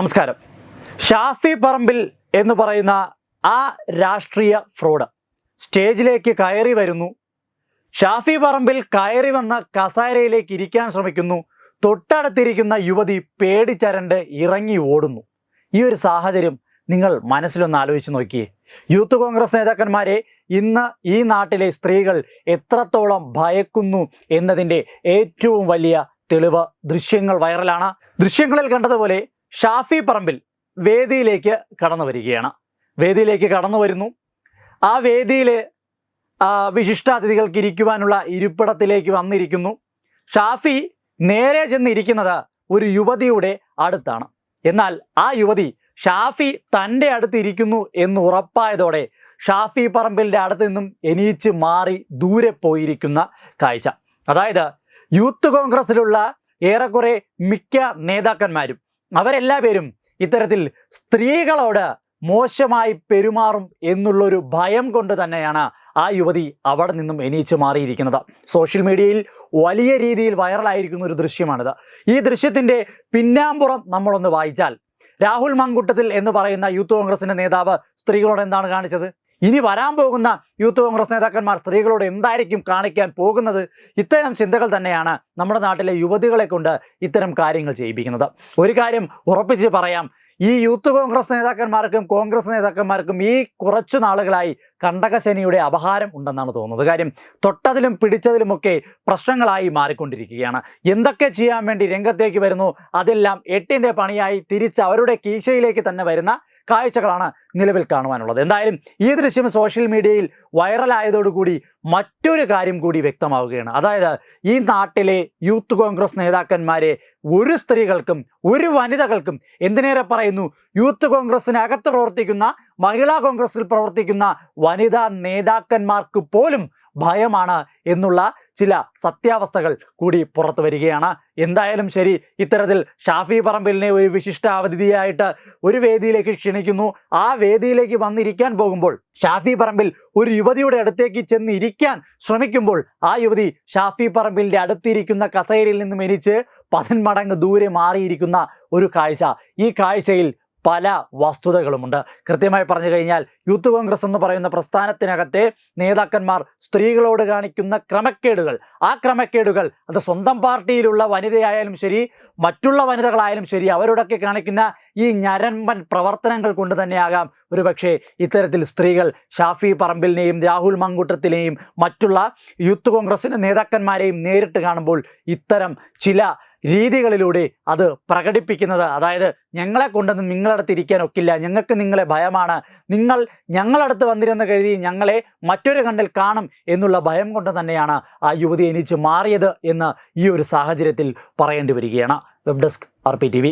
നമസ്കാരം. ഷാഫി പറമ്പിൽ എന്ന് പറയുന്ന ആ രാഷ്ട്രീയ ഫ്രോഡ് സ്റ്റേജിലേക്ക് കയറി വരുന്നു. ഷാഫി പറമ്പിൽ കയറി വന്ന കസേരയിലേക്ക് ഇരിക്കാൻ ശ്രമിക്കുന്നു. തൊട്ടടുത്തിരിക്കുന്ന യുവതി പേടിച്ചരണ്ട് ഇറങ്ങി ഓടുന്നു. ഈ ഒരു സാഹചര്യം നിങ്ങൾ മനസ്സിലൊന്ന് ആലോചിച്ച് നോക്കിയേ. യൂത്ത് കോൺഗ്രസ് നേതാക്കന്മാരെ ഇന്ന് ഈ നാട്ടിലെ സ്ത്രീകൾ എത്രത്തോളം ഭയക്കുന്നു എന്നതിൻ്റെ ഏറ്റവും വലിയ തെളിവ് ദൃശ്യങ്ങൾ വൈറലാണ്. ദൃശ്യങ്ങളിൽ കണ്ടതുപോലെ ഷാഫി പറമ്പിൽ വേദിയിലേക്ക് കടന്നു വരികയാണ്. വേദിയിലേക്ക് കടന്നു വരുന്നു. ആ വേദിയിൽ വിശിഷ്ടാതിഥികൾക്ക് ഇരിക്കുവാനുള്ള ഇരിപ്പിടത്തിലേക്ക് വന്നിരിക്കുന്നു. ഷാഫി നേരെ ചെന്നിരിക്കുന്നത് ഒരു യുവതിയുടെ അടുത്താണ്. എന്നാൽ ആ യുവതി ഷാഫി തൻ്റെ അടുത്ത് ഇരിക്കുന്നു എന്ന് ഉറപ്പായതോടെ ഷാഫി പറമ്പിലിൻ്റെ അടുത്ത് നിന്നും എണീച്ച് മാറി ദൂരെ പോയിരിക്കുന്ന കാഴ്ച. അതായത് യൂത്ത് കോൺഗ്രസ്സിലുള്ള ഏറെക്കുറെ മിക്ക നേതാക്കന്മാരും അവരെല്ലാവരും ഇത്തരത്തിൽ സ്ത്രീകളോട് മോശമായി പെരുമാറും എന്നുള്ളൊരു ഭയം കൊണ്ട് തന്നെയാണ് ആ യുവതി അവിടെ നിന്നും എണീച്ച് മാറിയിരിക്കുന്നത്. സോഷ്യൽ മീഡിയയിൽ വലിയ രീതിയിൽ വൈറലായിരിക്കുന്ന ഒരു ദൃശ്യമാണിത്. ഈ ദൃശ്യത്തിൻ്റെ പിന്നാമ്പുറം നമ്മളൊന്ന് വായിച്ചാൽ രാഹുൽ മങ്കുട്ടത്തിൽ എന്ന് പറയുന്ന യൂത്ത് കോൺഗ്രസിൻ്റെ നേതാവ് സ്ത്രീകളോട് എന്താണ് കാണിച്ചത്? ഇനി വരാൻ പോകുന്ന യൂത്ത് കോൺഗ്രസ് നേതാക്കന്മാർ സ്ത്രീകളോട് എന്തായിരിക്കും കാണിക്കാൻ പോകുന്നത്? ഇത്തരം ചിന്തകൾ തന്നെയാണ് നമ്മുടെ നാട്ടിലെ യുവതികളെ കൊണ്ട് ഇത്തരം കാര്യങ്ങൾ ചെയ്യിപ്പിക്കുന്നത്. ഒരു കാര്യം ഉറപ്പിച്ച് പറയാം, ഈ യൂത്ത് കോൺഗ്രസ് നേതാക്കന്മാർക്കും കോൺഗ്രസ് നേതാക്കന്മാർക്കും ഈ കുറച്ചു നാളുകളായി കണ്ടകശനിയുടെ അപഹാരം ഉണ്ടെന്നാണ് തോന്നുന്നത്. കാര്യം തൊട്ടതിലും പിടിച്ചതിലുമൊക്കെ പ്രശ്നങ്ങളായി മാറിക്കൊണ്ടിരിക്കുകയാണ്. എന്തൊക്കെ ചെയ്യാൻ വേണ്ടി രംഗത്തേക്ക് വരുന്നു അതെല്ലാം എട്ടിൻ്റെ പണിയായി തിരിച്ച് അവരുടെ കീശയിലേക്ക് തന്നെ വരുന്ന കാഴ്ചകളാണ് നിലവിൽ കാണുവാനുള്ളത്. എന്തായാലും ഈ ദൃശ്യം സോഷ്യൽ മീഡിയയിൽ വൈറലായതോടുകൂടി മറ്റൊരു കാര്യം കൂടി വ്യക്തമാവുകയാണ്. അതായത് ഈ നാട്ടിലെ യൂത്ത് കോൺഗ്രസ് നേതാക്കന്മാരെ ഒരു സ്ത്രീകൾക്കും ഒരു വനിതകൾക്കും, എന്തിനേറെ പറയുന്നു യൂത്ത് കോൺഗ്രസിനകത്ത് പ്രവർത്തിക്കുന്ന, മഹിളാ കോൺഗ്രസിൽ പ്രവർത്തിക്കുന്ന വനിതാ നേതാക്കന്മാർക്ക് പോലും ഭയമാണ് എന്നുള്ള ചില സത്യാവസ്ഥകൾ കൂടി പുറത്തു വരികയാണ്. എന്തായാലും ശരി, ഇത്തരത്തിൽ ഷാഫി പറമ്പിലിനെ ഒരു വിശിഷ്ട അതിഥിയായിട്ട് ഒരു വേദിയിലേക്ക് ക്ഷണിക്കുന്നു. ആ വേദിയിലേക്ക് വന്നിരിക്കാൻ പോകുമ്പോൾ ഷാഫി പറമ്പിൽ ഒരു യുവതിയുടെ അടുത്തേക്ക് ചെന്ന് ഇരിക്കാൻ ശ്രമിക്കുമ്പോൾ ആ യുവതി ഷാഫി പറമ്പിലിൻ്റെ അടുത്തിരിക്കുന്ന കസേരയിൽ നിന്നും എണീച്ച് 10 മടങ്ങ് ദൂരെ മാറിയിരിക്കുന്ന ഒരു കാഴ്ച. ഈ കാഴ്ചയിൽ പല വസ്തുതകളുമുണ്ട്. കൃത്യമായി പറഞ്ഞു കഴിഞ്ഞാൽ യൂത്ത് കോൺഗ്രസ് എന്ന് പറയുന്ന പ്രസ്ഥാനത്തിനകത്തെ നേതാക്കന്മാർ സ്ത്രീകളോട് കാണിക്കുന്ന ക്രമക്കേടുകൾ, ആ ക്രമക്കേടുകൾ അത് സ്വന്തം പാർട്ടിയിലുള്ള വനിതയായാലും ശരി, മറ്റുള്ള വനിതകളായാലും ശരി, അവരോടൊക്കെ കാണിക്കുന്ന ഈ ഞരമ്പൻ പ്രവർത്തനങ്ങൾ കൊണ്ട് തന്നെയാകാം ഒരുപക്ഷെ ഇത്തരത്തിൽ സ്ത്രീകൾ ഷാഫി പറമ്പിലിനെയും രാഹുൽ മങ്കുട്ടത്തിനെയും മറ്റുള്ള യൂത്ത് കോൺഗ്രസിൻ്റെ നേതാക്കന്മാരെയും നേരിട്ട് കാണുമ്പോൾ ഇത്തരം ചില രീതികളിലൂടെ അത് പ്രകടിപ്പിക്കുന്നത്. അതായത് ഞങ്ങളെ കൊണ്ടൊന്നും നിങ്ങളടുത്ത് ഇരിക്കാൻ ഒക്കില്ല, ഞങ്ങൾക്ക് നിങ്ങളെ ഭയമാണ്, നിങ്ങൾ ഞങ്ങളടുത്ത് വന്നിരുന്ന കരുതി ഞങ്ങളെ മറ്റൊരു കണ്ണിൽ കാണും എന്നുള്ള ഭയം കൊണ്ട് തന്നെയാണ് ആ യുവതി എണീച്ച് മാറിയത് എന്ന് ഈ ഒരു സാഹചര്യത്തിൽ പറയേണ്ടി വരികയാണ്. Web desk RP TV.